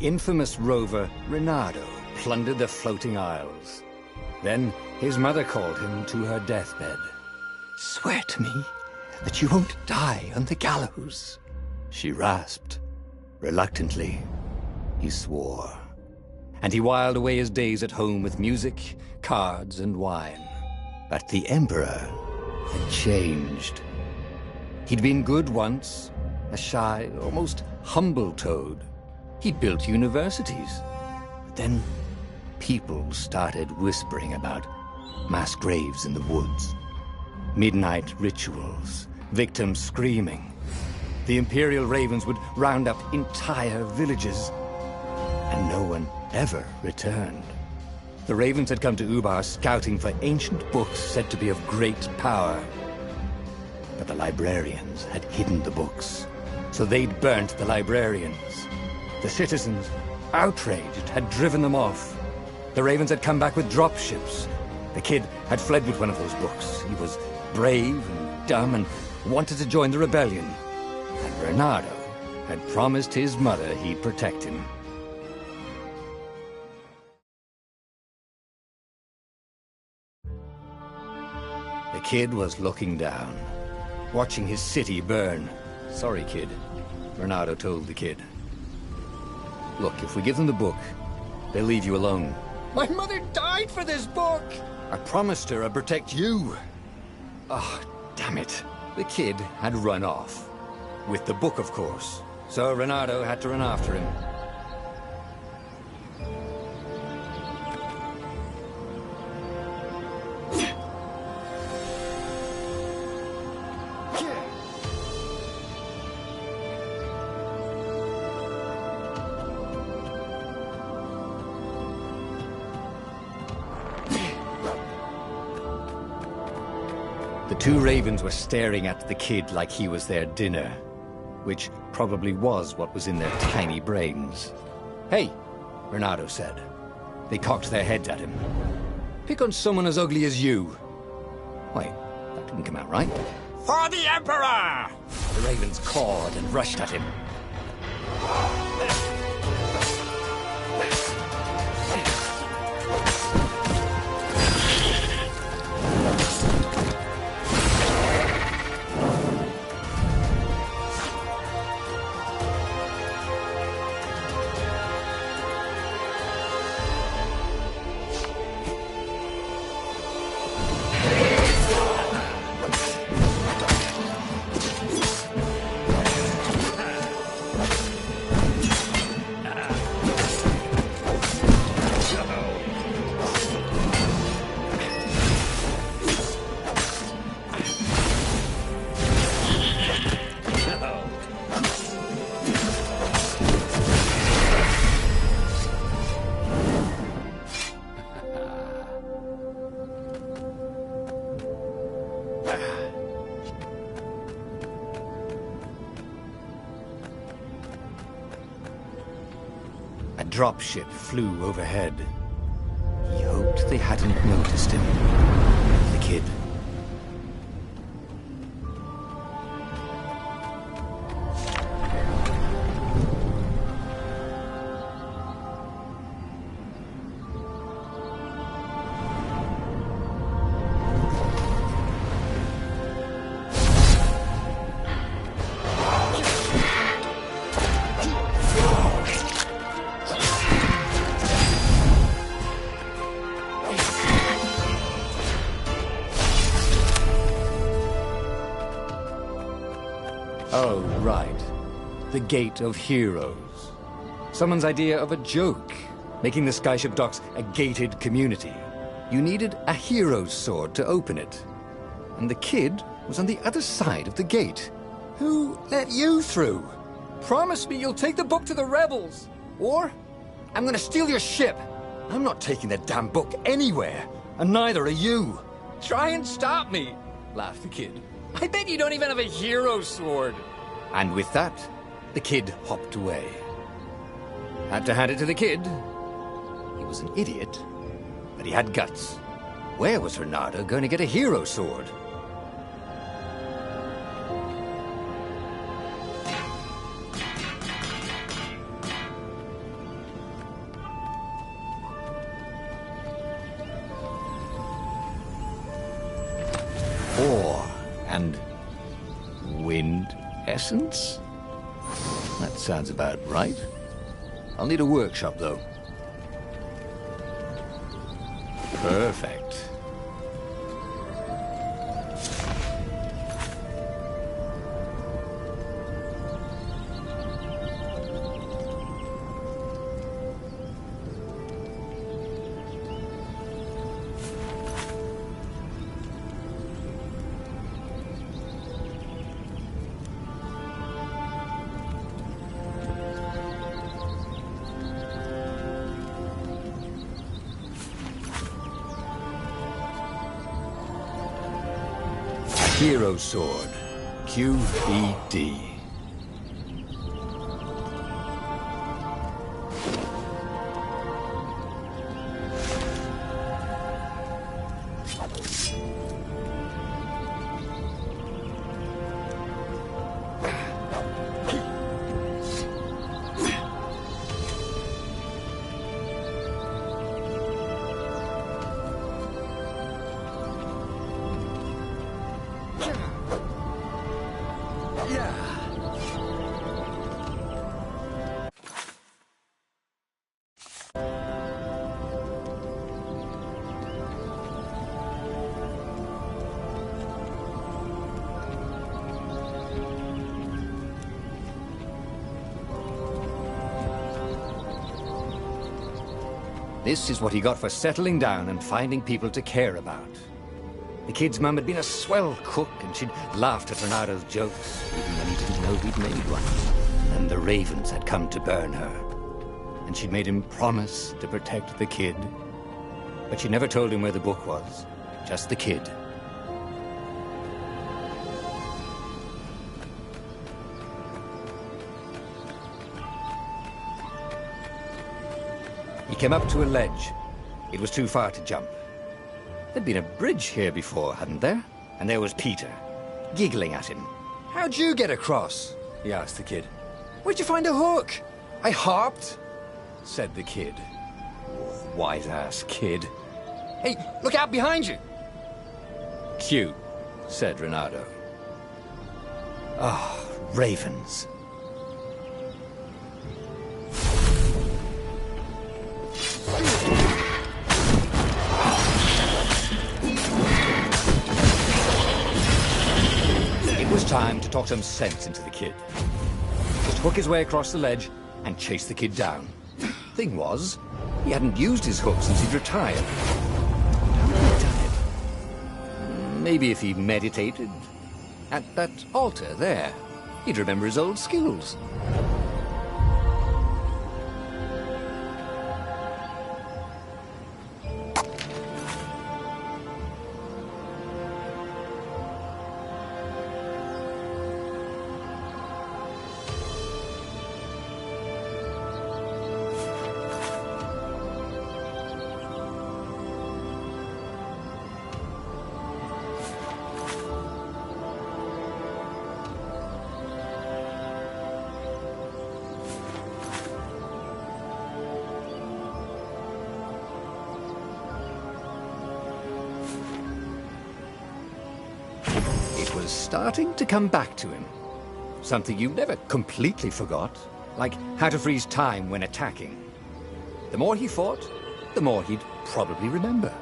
infamous rover Reynardo plundered the floating isles. Then his mother called him to her deathbed. "Swear to me that you won't die on the gallows," she rasped. Reluctantly, he swore. And he whiled away his days at home with music, cards, and wine. But the Emperor had changed. He'd been good once, a shy, almost humble toad. He'd built universities. But then people started whispering about mass graves in the woods, midnight rituals, victims screaming. The Imperial Ravens would round up entire villages, and no one ever returned. The Ravens had come to Ubar scouting for ancient books said to be of great power. But the librarians had hidden the books, so they'd burnt the librarians. The citizens, outraged, had driven them off. The Ravens had come back with dropships. The kid had fled with one of those books. He was brave and dumb and wanted to join the rebellion. And Reynardo had promised his mother he'd protect him. The kid was looking down, watching his city burn. "Sorry, kid," Reynardo told the kid. "Look, if we give them the book, they'll leave you alone." "My mother died for this book!" "I promised her I'd protect you." Oh, damn it. The kid had run off. With the book, of course. So Reynardo had to run after him. The two Ravens were staring at the kid like he was their dinner, which probably was what was in their tiny brains. "Hey," Reynardo said. They cocked their heads at him. "Pick on someone as ugly as you." Wait, that didn't come out right. "For the Emperor!" The Ravens cawed and rushed at him. A dropship flew overhead. He hoped they hadn't noticed him. The kid. Oh, right. The Gate of Heroes. Someone's idea of a joke, making the Skyship Docks a gated community. You needed a hero's sword to open it. And the kid was on the other side of the gate. Who let you through? Promise me you'll take the book to the rebels, or I'm gonna steal your ship. I'm not taking that damn book anywhere, and neither are you. Try and stop me, laughed the kid. I bet you don't even have a hero sword. And with that, the kid hopped away. Had to hand it to the kid. He was an idiot, but he had guts. Where was Reynardo going to get a hero sword? innocence? That sounds about right. I'll need a workshop, though. Perfect. Hero Sword, QED. This is what he got for settling down and finding people to care about. The kid's mum had been a swell cook, and she'd laughed at Renado's jokes, even when he didn't know he'd made one. And the ravens had come to burn her. And she'd made him promise to protect the kid. But she never told him where the book was, just the kid. He came up to a ledge. It was too far to jump. There'd been a bridge here before, hadn't there? And there was Peter, giggling at him. "How'd you get across?" he asked the kid. "Where'd you find a hook?" "I hopped," said the kid. Wise-ass kid. "Hey, look out behind you!" "Cute," said Renado. Ah, ravens. It was time to talk some sense into the kid. Just hook his way across the ledge and chase the kid down. Thing was, he hadn't used his hook since he'd retired. How had he done it? Maybe if he meditated at that altar there, he'd remember his old skills. Was starting to come back to him. Something you never completely forgot, like how to freeze time when attacking. The more he fought, the more he'd probably remember.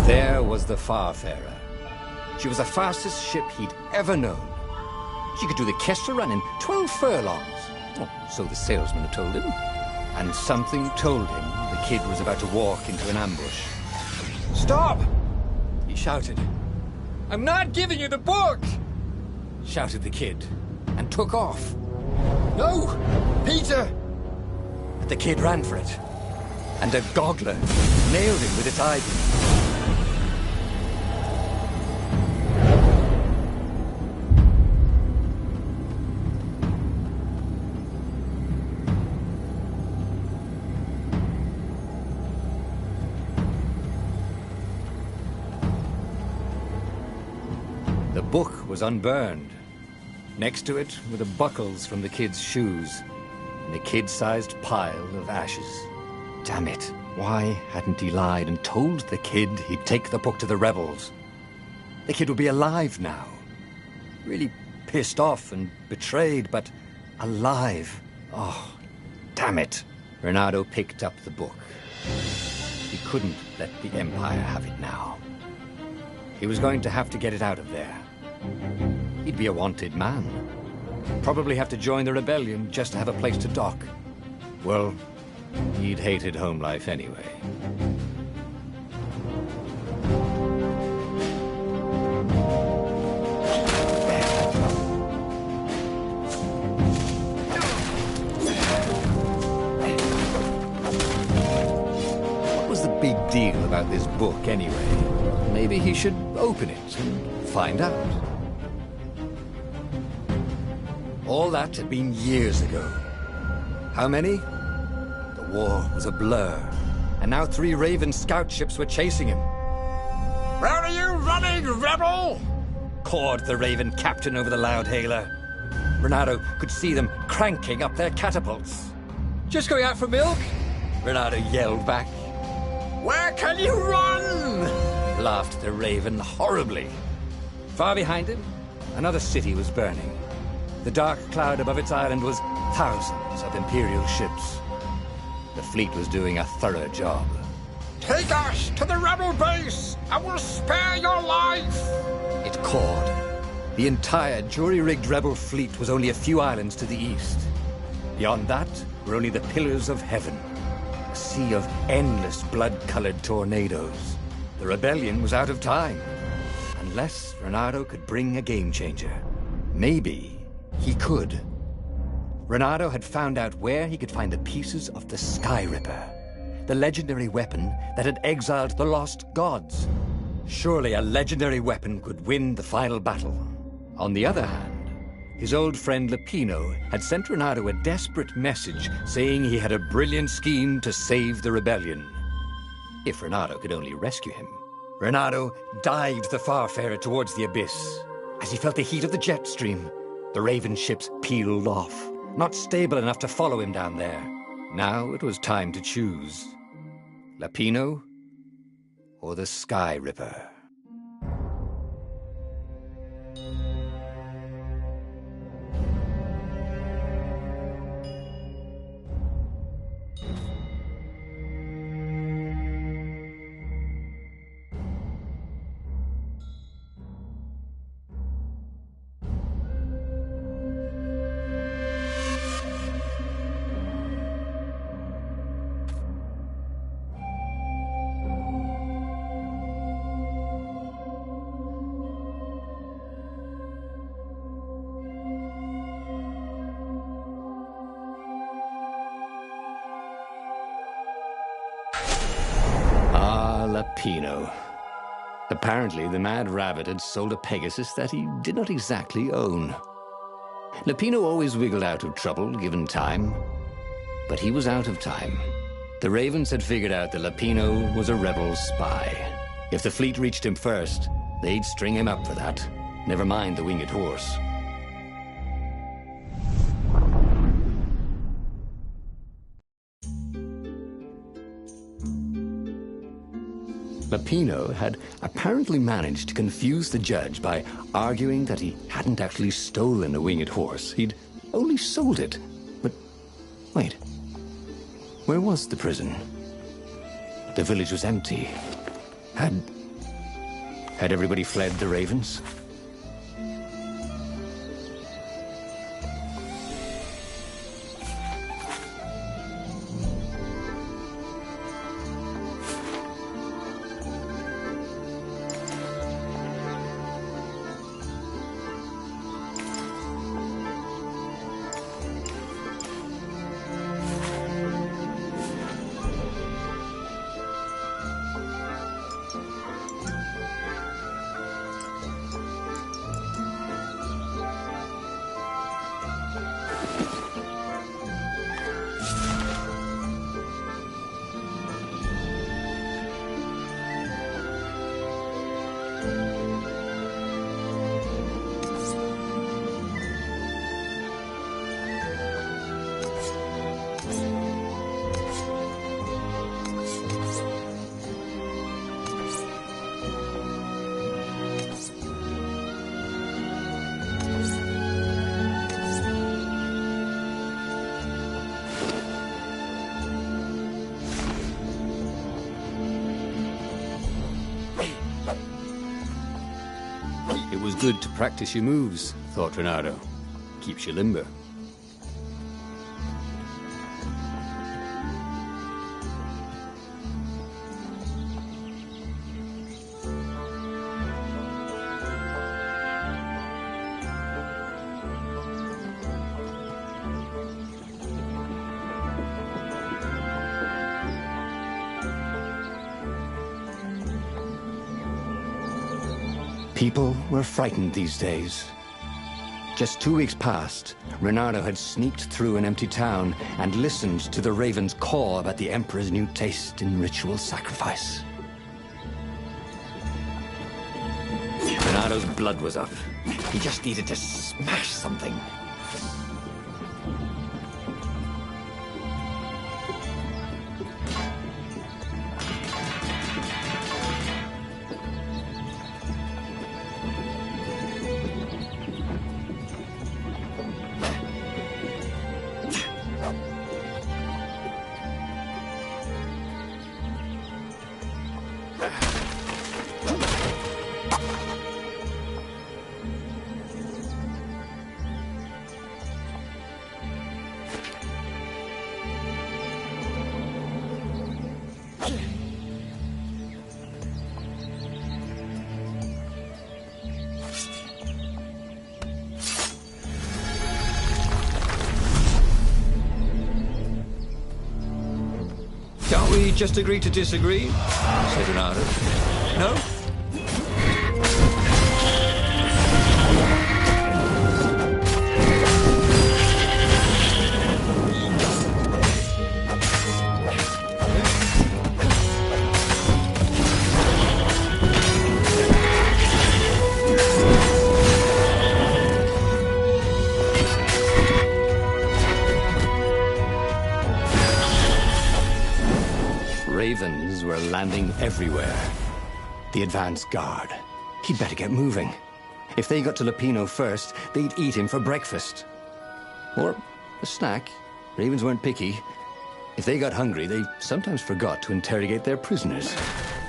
There was the Farfarer. She was the fastest ship he'd ever known. She could do the Kestra run in 12 furlongs. Oh, so the salesman had told him. And something told him the kid was about to walk into an ambush. "Stop!" he shouted. "I'm not giving you the book!" shouted the kid, and took off. "No! Peter!" But the kid ran for it, and a goggler nailed him with its eyebeam. book was unburned. Next to it were the buckles from the kid's shoes, and a kid-sized pile of ashes. Damn it, why hadn't he lied and told the kid he'd take the book to the rebels? The kid would be alive now. Really pissed off and betrayed, but alive. Oh, damn it. Reynardo picked up the book. He couldn't let the Empire have it now. He was going to have to get it out of there. He'd be a wanted man. Probably have to join the rebellion just to have a place to dock. Well, he'd hated home life anyway. What was the big deal about this book anyway? Maybe he should open it and find out. All that had been years ago. How many? The war was a blur, and now 3 Raven scout ships were chasing him. "Where are you running, rebel?" cawed the Raven captain over the loudhailer. Reynardo could see them cranking up their catapults. "Just going out for milk?" Reynardo yelled back. "Where can you run?" laughed the Raven horribly. Far behind him, another city was burning. The dark cloud above its island was thousands of Imperial ships. The fleet was doing a thorough job. "Take us to the rebel base! I will spare your life!" it cawed. The entire jury-rigged rebel fleet was only a few islands to the east. Beyond that were only the pillars of heaven, a sea of endless blood-colored tornadoes. The rebellion was out of time, unless Reynardo could bring a game-changer. Maybe he could. Reynardo had found out where he could find the pieces of the Sky Ripper, the legendary weapon that had exiled the lost gods. Surely a legendary weapon could win the final battle. On the other hand, his old friend Lapino had sent Reynardo a desperate message saying he had a brilliant scheme to save the rebellion. If Reynardo could only rescue him. Reynardo dived the Farfarer towards the abyss. As he felt the heat of the jet stream, the Raven ships peeled off, not stable enough to follow him down there. Now it was time to choose. Lapino or the Sky Ripper? Lapino. Apparently, the Mad Rabbit had sold a Pegasus that he did not exactly own. Lapino always wiggled out of trouble, given time. But he was out of time. The Ravens had figured out that Lapino was a rebel spy. If the fleet reached him first, they'd string him up for that. Never mind the winged horse. Lapino had apparently managed to confuse the judge by arguing that he hadn't actually stolen a winged horse. He'd only sold it. But wait, where was the prison? The village was empty. Had everybody fled the Ravens? It was good to practice your moves, thought Reynardo. Keeps you limber. People were frightened these days. Just 2 weeks past, Reynardo had sneaked through an empty town and listened to the ravens caw about the Emperor's new taste in ritual sacrifice. Reynardo's blood was up. He just needed to smash something. Can't we just agree to disagree? Said Reynardo. No? Ravens were landing everywhere. The advance guard. He'd better get moving. If they got to Lupino first, they'd eat him for breakfast. Or a snack. Ravens weren't picky. If they got hungry, they sometimes forgot to interrogate their prisoners.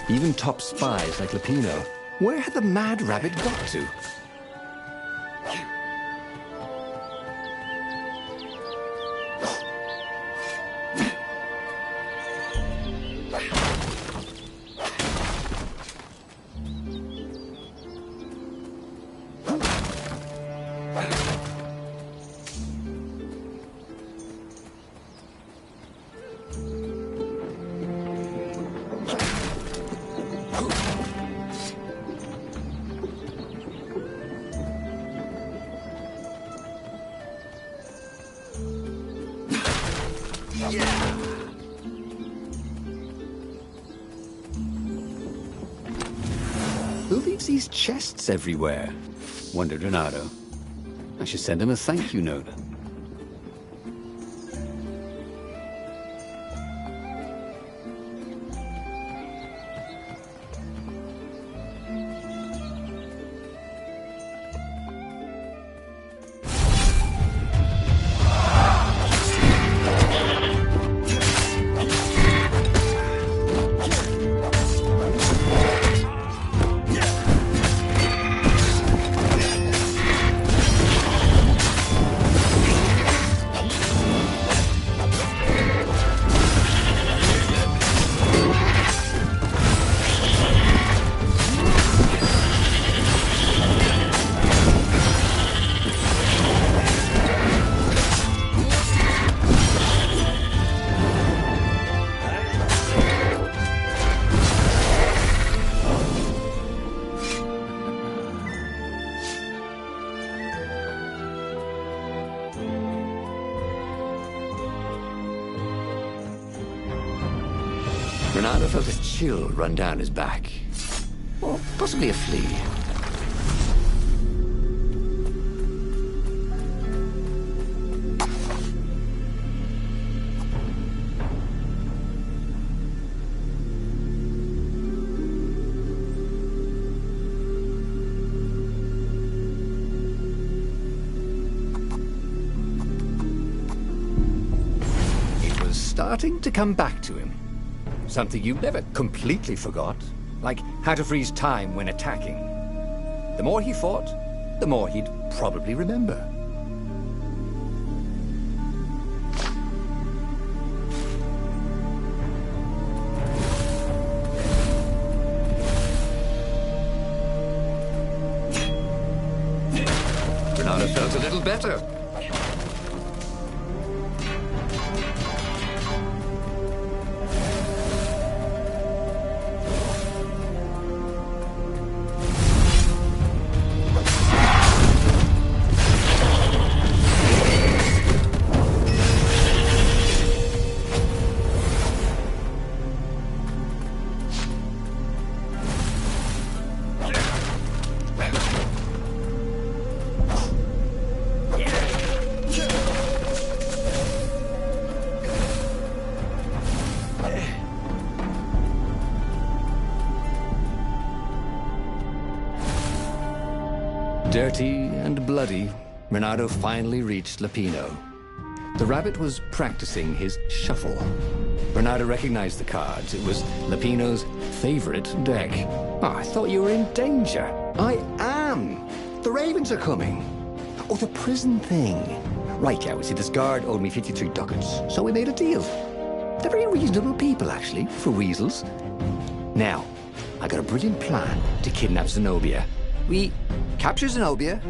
Even top spies like Lupino. Where had the mad rabbit got to? Who leaves these chests everywhere? Wondered Reynardo. I should send him a thank you note. Reynardo felt a chill run down his back. Or possibly a flea. It was starting to come back to him. Something you never completely forgot, like how to freeze time when attacking. The more he fought, the more he'd probably remember. Bernardo felt a little better. Dirty and bloody, Renato finally reached Lapino. The rabbit was practicing his shuffle. Renato recognized the cards. It was Lapino's favorite deck. Oh, I thought you were in danger. I am. The ravens are coming. Oh, the prison thing. Right, yeah, see, this guard owed me 53 ducats, so we made a deal. They're very reasonable people, actually, for weasels. Now, I got a brilliant plan to kidnap Zenobia. We capture Zenobia,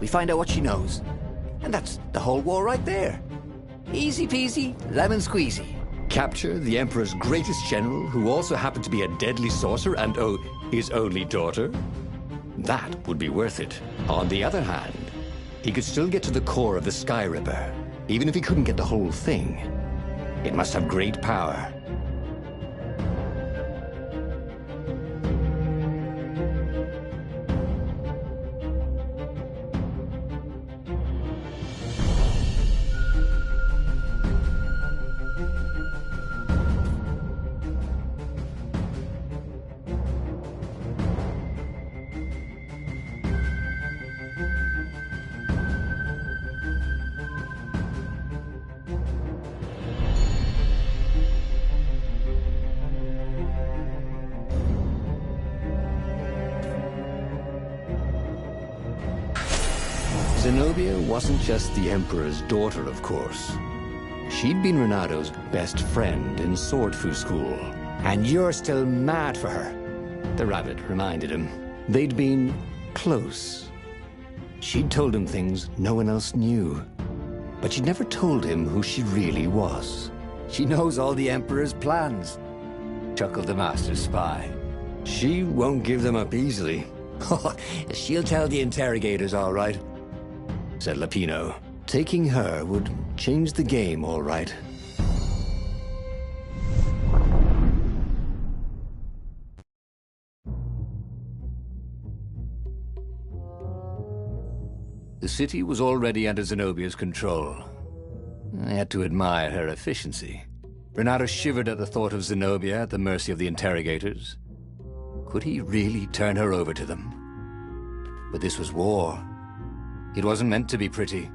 we find out what she knows, and that's the whole war right there. Easy peasy, lemon squeezy. Capture the Emperor's greatest general, who also happened to be a deadly sorcerer and, oh, his only daughter? That would be worth it. On the other hand, he could still get to the core of the Sky Ripper, even if he couldn't get the whole thing. It must have great power. Zenobia wasn't just the Emperor's daughter, of course. She'd been Renato's best friend in Sword Fu school. And you're still mad for her, the rabbit reminded him. They'd been close. She'd told him things no one else knew. But she'd never told him who she really was. She knows all the Emperor's plans, chuckled the master spy. She won't give them up easily. She'll tell the interrogators, all right, said Lapino. Taking her would change the game, all right. The city was already under Zenobia's control. I had to admire her efficiency. Renato shivered at the thought of Zenobia at the mercy of the interrogators. Could he really turn her over to them? But this was war. It wasn't meant to be pretty.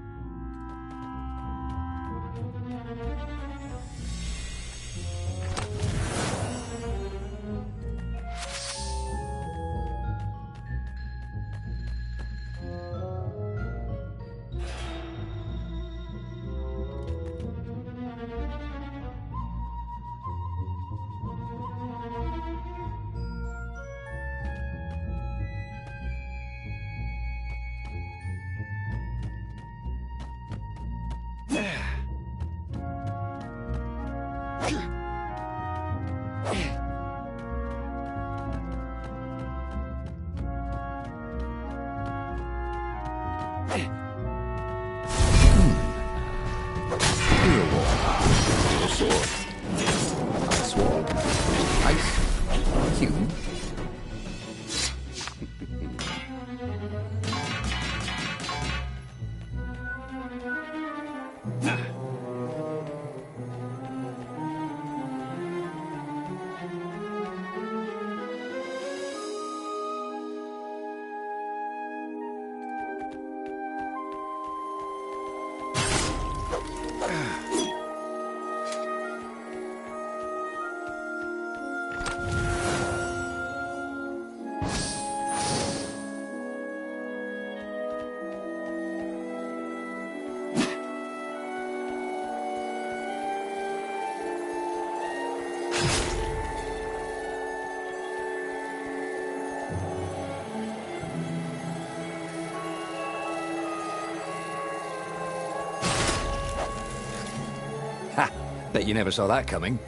Bet you never saw that coming.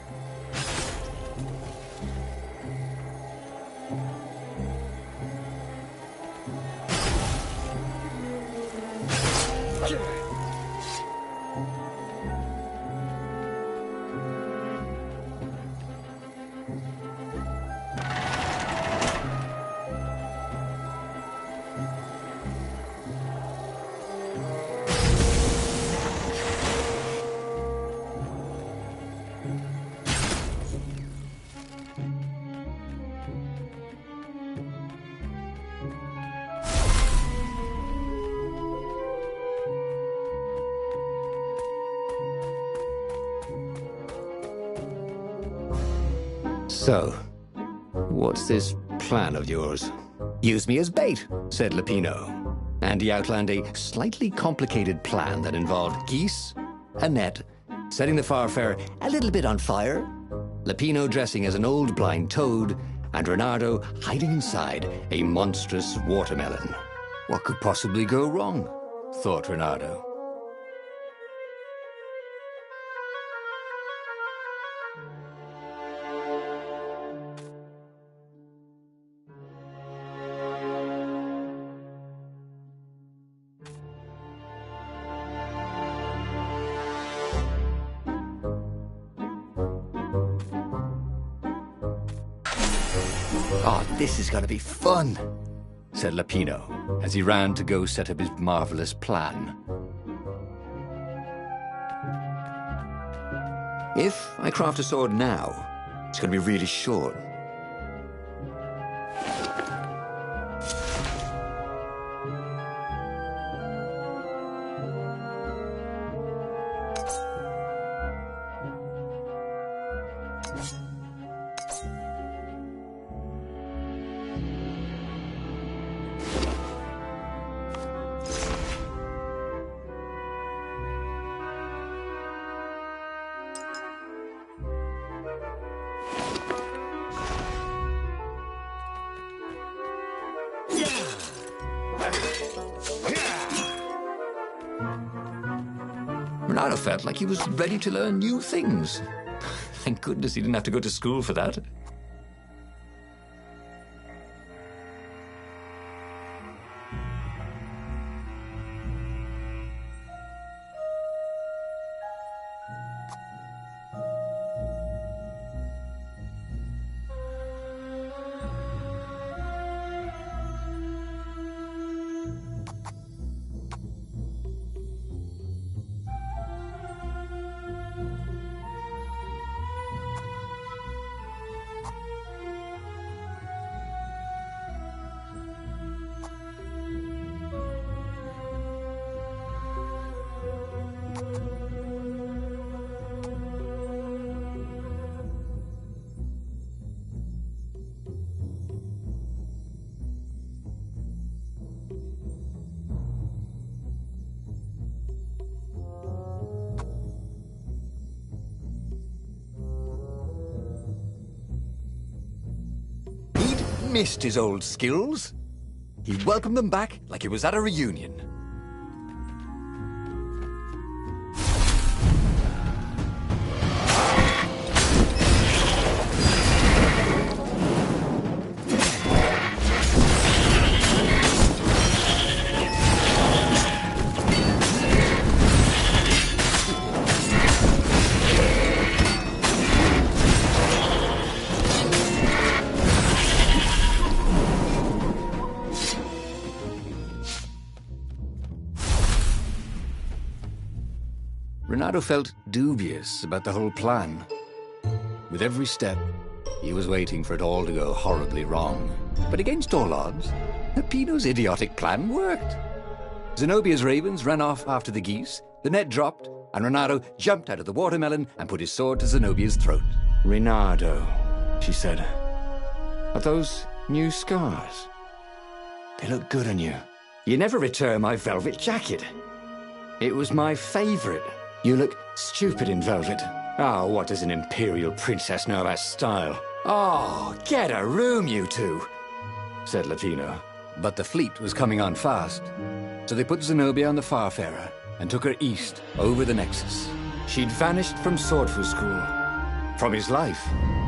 So, what's this plan of yours? Use me as bait, said Lupino. And he outlined a slightly complicated plan that involved geese, a net, setting the Farfarer a little bit on fire, Lupino dressing as an old blind toad, and Reynardo hiding inside a monstrous watermelon. What could possibly go wrong? Thought Reynardo. Oh, this is going to be fun, said Lupino, as he ran to go set up his marvelous plan. If I craft a sword now, it's going to be really short. Reynardo felt like he was ready to learn new things. Thank goodness he didn't have to go to school for that. Missed his old skills. He welcomed them back like it was at a reunion. Reynardo felt dubious about the whole plan. With every step, he was waiting for it all to go horribly wrong. But against all odds, Lupino's idiotic plan worked. Zenobia's ravens ran off after the geese, the net dropped, and Reynardo jumped out of the watermelon and put his sword to Zenobia's throat. "Reynardo," she said, "are those new scars? They look good on you. You never returned my velvet jacket. It was my favorite. You look stupid in velvet. Oh, what does an imperial princess know about style? Oh, get a room, you two," said Lupino. But the fleet was coming on fast, so they put Zenobia on the Farfarer and took her east over the Nexus. She'd vanished from Swordfu School, from his life,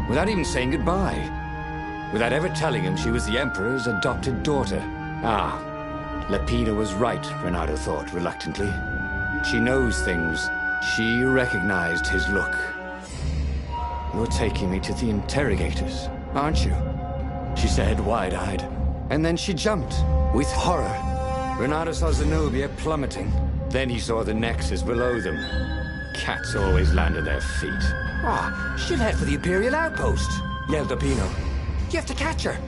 without even saying goodbye. Without ever telling him she was the Emperor's adopted daughter. Ah, Lapina was right, Reynardo thought reluctantly. She knows things. She recognized his look. You're taking me to the interrogators, aren't you? She said, wide-eyed. And then she jumped, with horror. Reynardo saw Zenobia plummeting. Then he saw the Nexus below them. Cats always land at their feet. Ah, she'll head for the Imperial outpost, yelled Lapino. You have to catch her.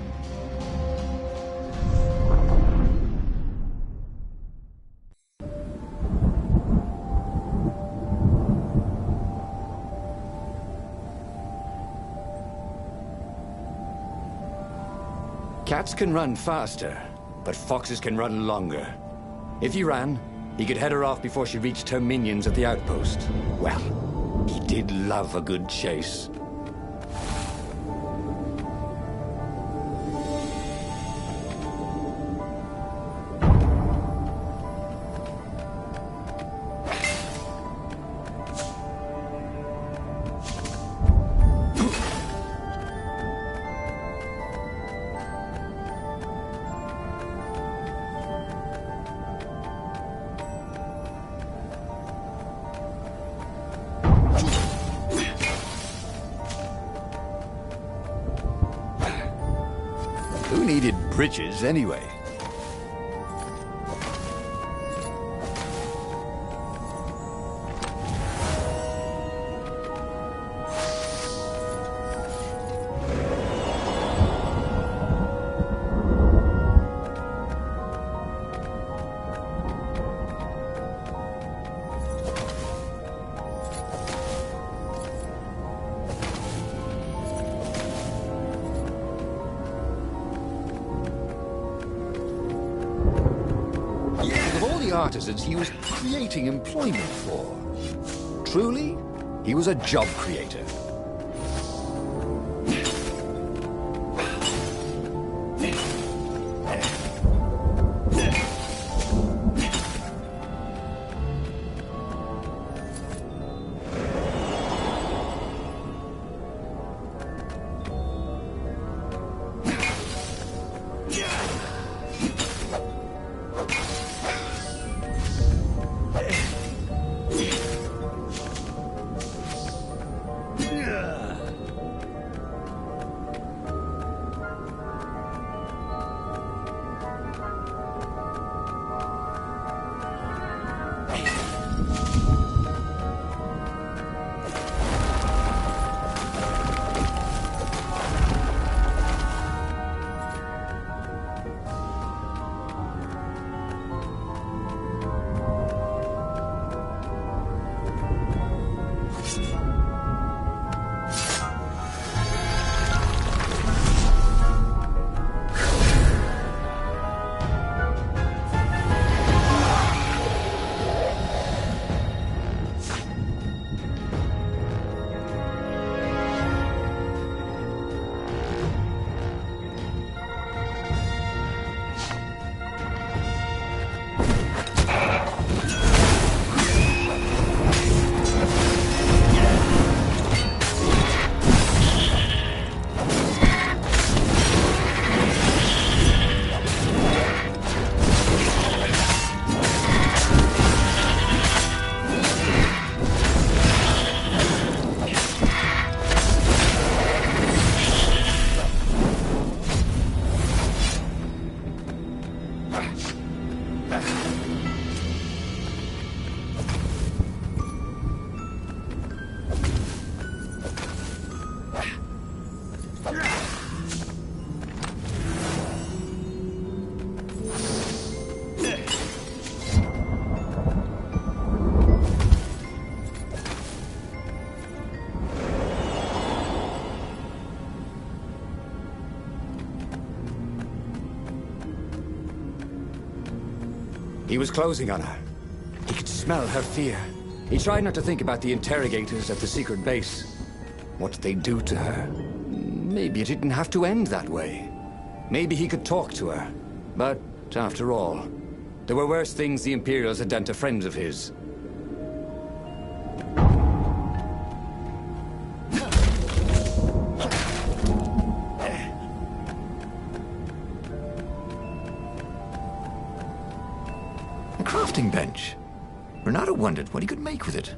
Cats can run faster, but foxes can run longer. If he ran, he could head her off before she reached her minions at the outpost. Well, he did love a good chase. Who needed bridges anyway? Artisans he was creating employment for. Truly, he was a job creator. He was closing on her. He could smell her fear. He tried not to think about the interrogators at the secret base. What they'd do to her. Maybe it didn't have to end that way. Maybe he could talk to her. But, after all, there were worse things the Imperials had done to friends of his. wondered what he could make with it.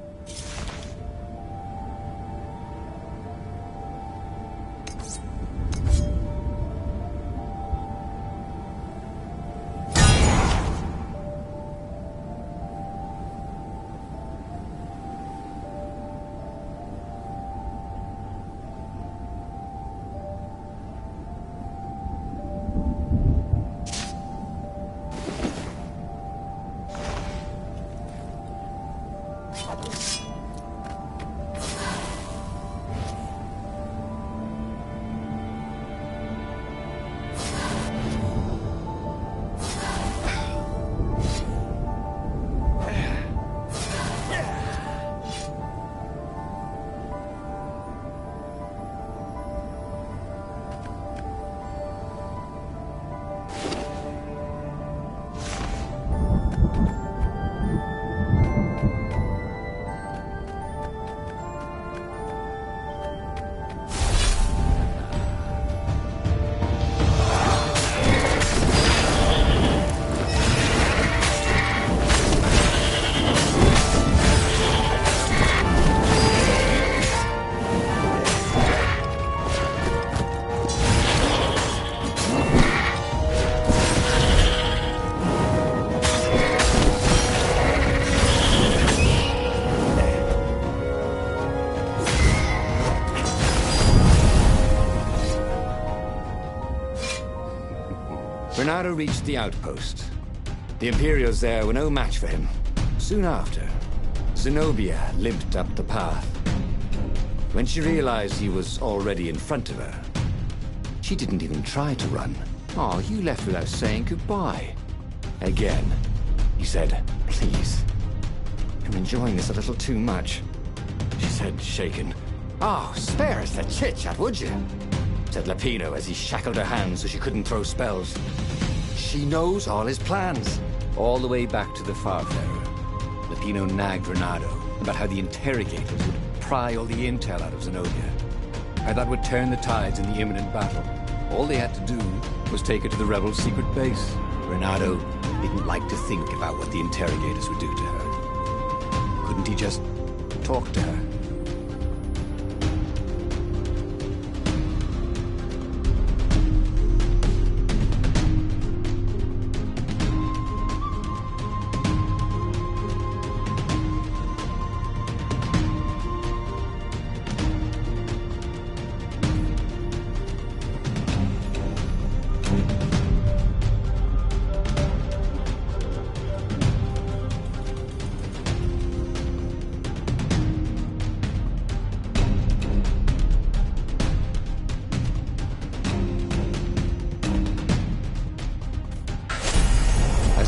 Reynardo reached the outpost. The Imperials there were no match for him. Soon after, Zenobia limped up the path. When she realized he was already in front of her, she didn't even try to run. Oh, you left without saying goodbye. Again, he said, please. I'm enjoying this a little too much. She said, shaken. Oh, spare us the chit-chat, would you? Said Lapino as he shackled her hands so she couldn't throw spells. She knows all his plans. All the way back to the Farfarer, Lapino nagged Reynardo about how the interrogators would pry all the intel out of Zenobia. How that would turn the tides in the imminent battle. All they had to do was take her to the rebels' secret base. Reynardo didn't like to think about what the interrogators would do to her. Couldn't he just talk to her?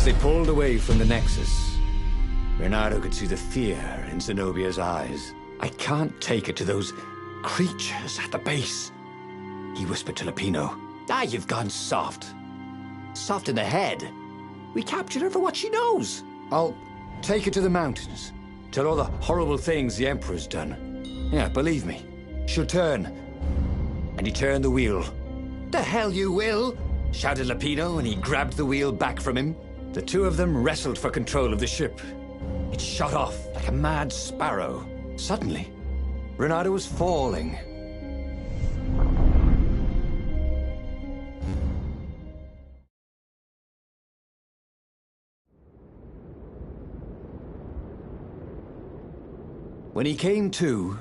They pulled away from the Nexus. Reynardo could see the fear in Zenobia's eyes. I can't take her to those creatures at the base, he whispered to Lapino. Ah, you've gone soft. Soft in the head. We captured her for what she knows. I'll take her to the mountains. Tell all the horrible things the Emperor's done. Yeah, believe me. She'll turn. And he turned the wheel. The hell you will! Shouted Lapino, and he grabbed the wheel back from him. The two of them wrestled for control of the ship. It shot off like a mad sparrow. Suddenly, Reynardo was falling. When he came to,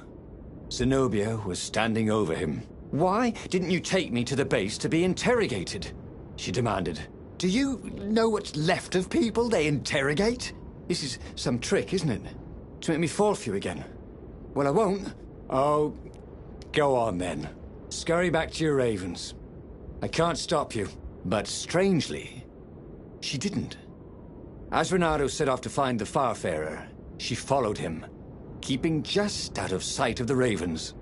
Zenobia was standing over him. Why didn't you take me to the base to be interrogated? She demanded. Do you know what's left of people they interrogate? This is some trick, isn't it? To make me fall for you again. Well, I won't. Oh, go on then. Scurry back to your ravens. I can't stop you. But strangely, she didn't. As Reynardo set off to find the Farfarer, she followed him, keeping just out of sight of the ravens.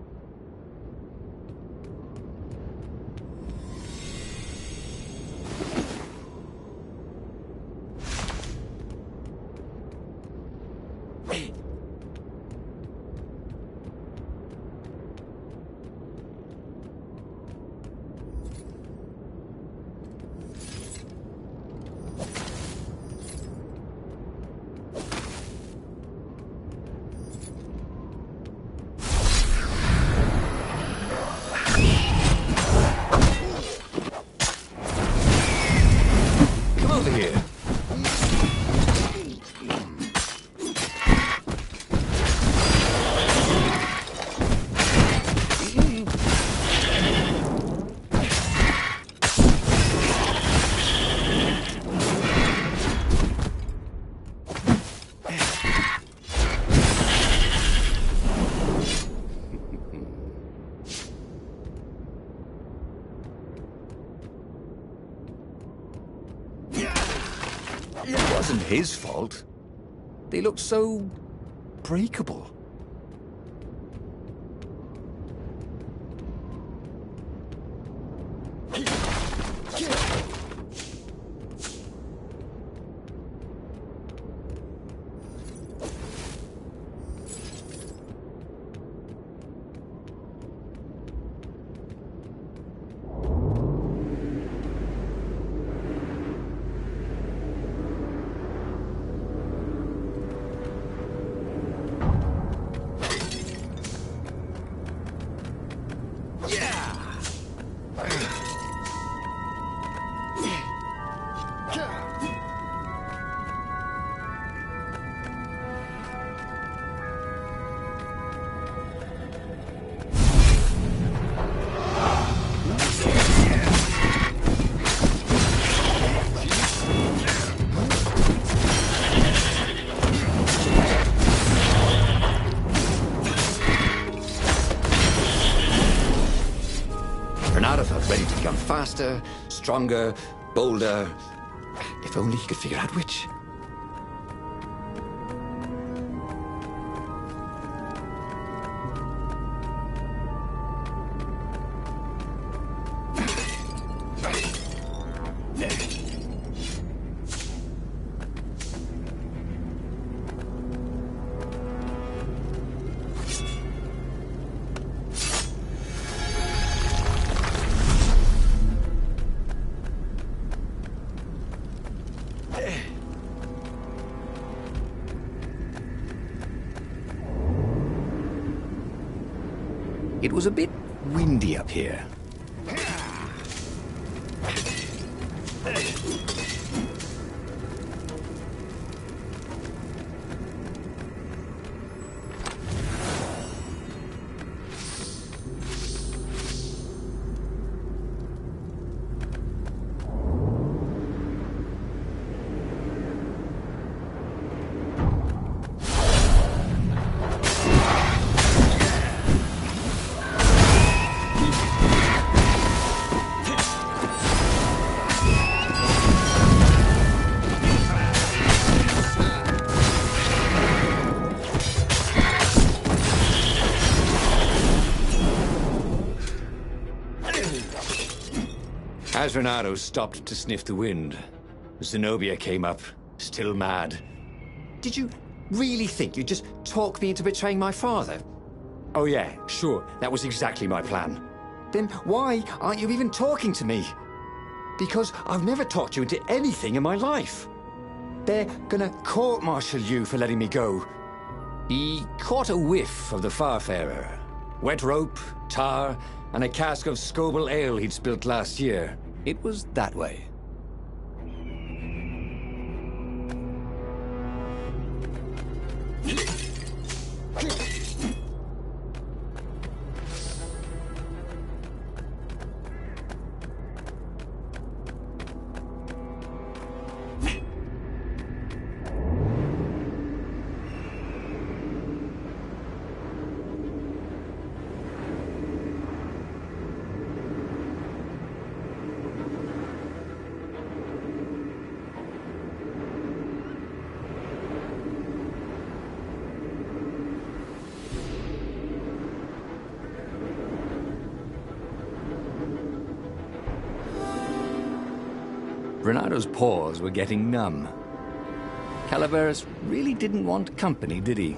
It wasn't his fault. They looked so breakable. Renato felt ready to become faster, stronger, bolder. If only he could figure out which. It was a bit windy up here. As Renato stopped to sniff the wind, Zenobia came up, still mad. Did you really think you'd just talk me into betraying my father? Oh yeah, sure, that was exactly my plan. Then why aren't you even talking to me? Because I've never talked you into anything in my life. They're gonna court-martial you for letting me go. He caught a whiff of the Farfarer. Wet rope, tar, and a cask of Scoble ale he'd spilt last year. It was that way. Renato's paws were getting numb. Calaveras really didn't want company, did he?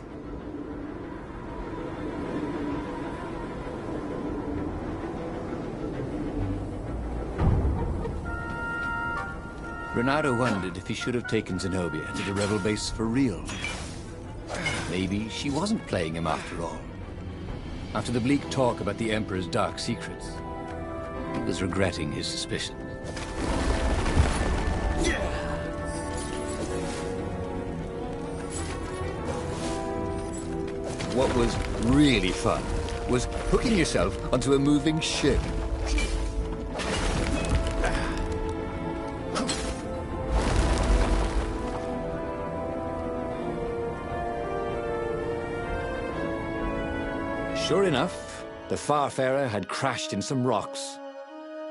Renato wondered if he should have taken Zenobia to the rebel base for real. Maybe she wasn't playing him after all. After the bleak talk about the Emperor's dark secrets, he was regretting his suspicions. What was really fun was hooking yourself onto a moving ship. Sure enough, the Farfarer had crashed in some rocks.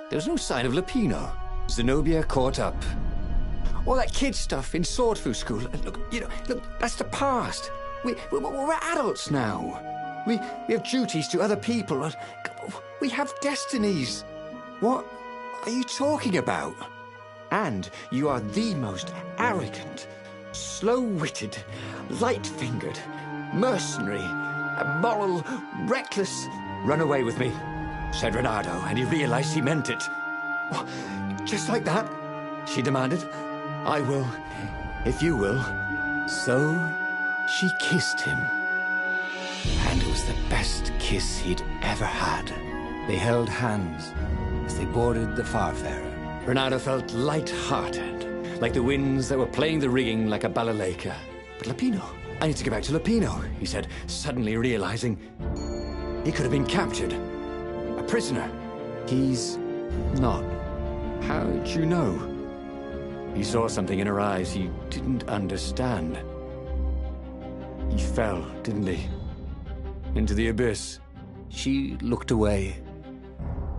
There was no sign of Lupino. Zenobia caught up. all that kid stuff in Swordfu School. Look, look, that's the past. We're adults now. We have duties to other people. We have destinies. What are you talking about? And you are the most arrogant, slow-witted, light-fingered, mercenary, immoral, reckless... Run away with me, said Reynardo, and he realized he meant it. What? Just like that? She demanded. I will, if you will. So she kissed him. And it was the best kiss he'd ever had. They held hands as they boarded the Farfarer. Reynardo felt light-hearted, like the winds that were playing the rigging like a balalaika. But Lupino, I need to get back to Lupino, he said, suddenly realizing he could have been captured. A prisoner. He's not. How'd you know? He saw something in her eyes he didn't understand. He fell, didn't he? Into the abyss. She looked away,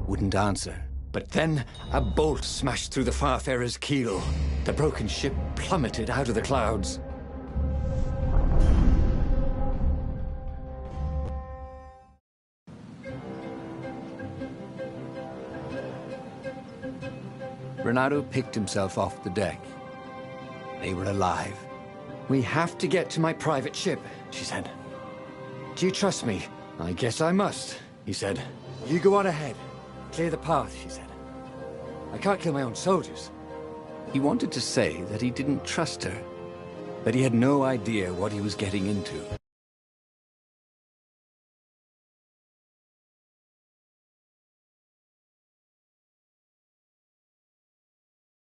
wouldn't answer. But then a bolt smashed through the Farfarer's keel. The broken ship plummeted out of the clouds. Reynardo picked himself off the deck. They were alive. We have to get to my private ship, she said. Do you trust me? I guess I must, he said. You go on ahead. Clear the path, she said. I can't kill my own soldiers. He wanted to say that he didn't trust her, that he had no idea what he was getting into.